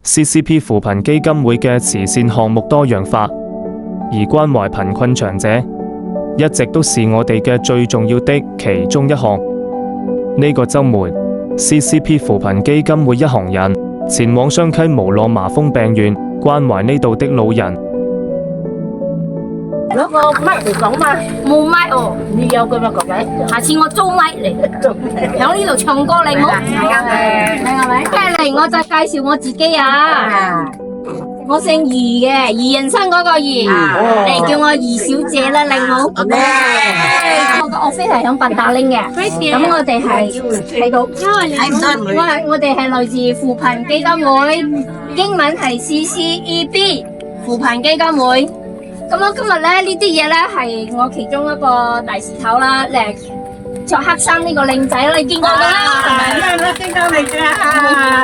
CCP 扶貧基金會嘅慈善項目多樣化，而關懷貧困長者一直都是我哋嘅最重要的其中一項。呢個週末 ，CCP 扶貧基金會一行人前往雙溪無浪麻風病院關懷呢度的老人。攞個麥嚟講嘛，冇麥哦，你有咁樣講嘅，下次我租麥嚟，喺呢度唱歌嚟冇？係咪？跟住嚟我就介紹我自己啊，我姓余嘅，余人生嗰個余，你叫我余小姐啦，靚冇？我個 office 係響八達嶺嘅，咁我哋係喺度，我哋係來自扶貧基金會，英文係 CCEB 扶貧基金會。咁我今日咧呢啲嘢咧係我其中一個大事頭啦，着黑衫呢個靚仔啦，你見過㗎啦，係咪？見過未㗎？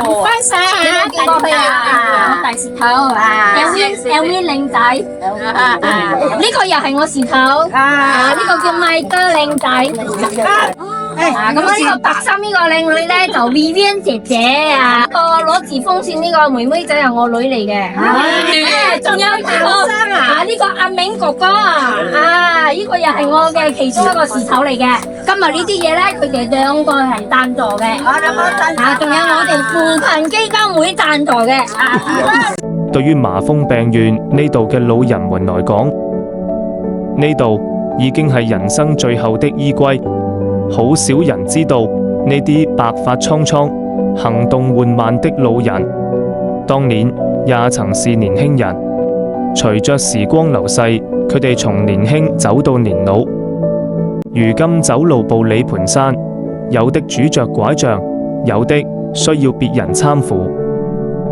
唔該晒，你都見過佢啊？大事頭，LV 靚仔，呢個又係我事頭，呢個叫麥德靚仔。咁呢個白衫呢個靚女咧就 Vivian 姐姐啊，個攞住風扇呢個妹妹仔係我女嚟嘅。仲有呢個阿明哥哥啊，呢個又係我嘅其中一個事頭嚟嘅。今日呢啲嘢咧，佢哋兩個係贊助嘅。仲有我哋扶貧基金會贊助嘅。對於麻風病院呢度嘅老人們來講，呢度已經係人生最後的依歸。好少人知道呢啲白髮蒼蒼、行動緩慢的老人，當年也曾是年輕人。隨着時光流逝，佢哋從年輕走到年老，如今走路步履蹣跚，有的拄着拐杖，有的需要別人攙扶。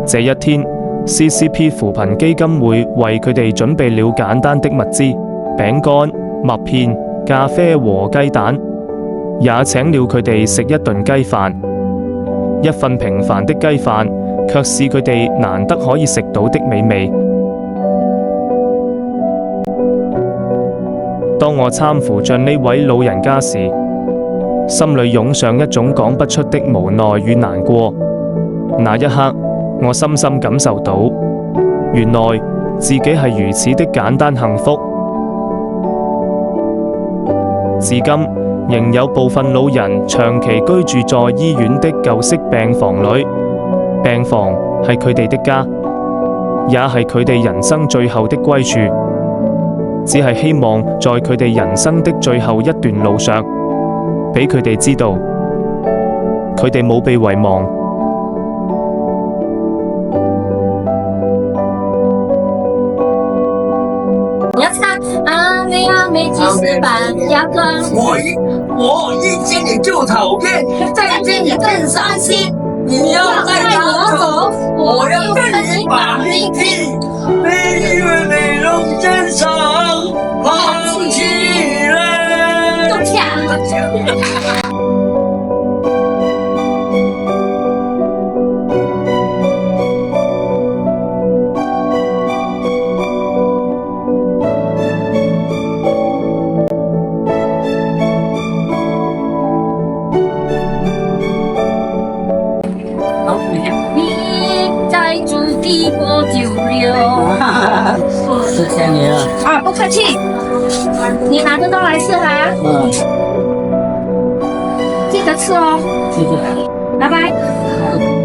這一天 ，CCP 扶貧基金會為佢哋準備了簡單的物資，餅乾、麥片、咖啡和雞蛋。也請了佢哋食一頓雞飯，一份平凡的雞飯，卻是佢哋難得可以食到的美味。當我攙扶着呢位老人家時，心裏湧上一種講不出的無奈與難過。那一刻，我深深感受到，原來自己係如此的簡單幸福。至今，仍有部分老人長期居住在醫院的舊式病房裏，病房係佢哋的家，也係佢哋人生最後的歸處。只係希望在佢哋人生的最後一段路上，俾佢哋知道，佢哋冇被遺忘。我一见你就讨厌，再见你更伤心。你要带我走，我要跟你把命拼。每一位美容真伤，放弃了。都跳。谢谢你了。啊，不客气。你拿着刀来吃哈。记得吃哦。谢谢。拜拜。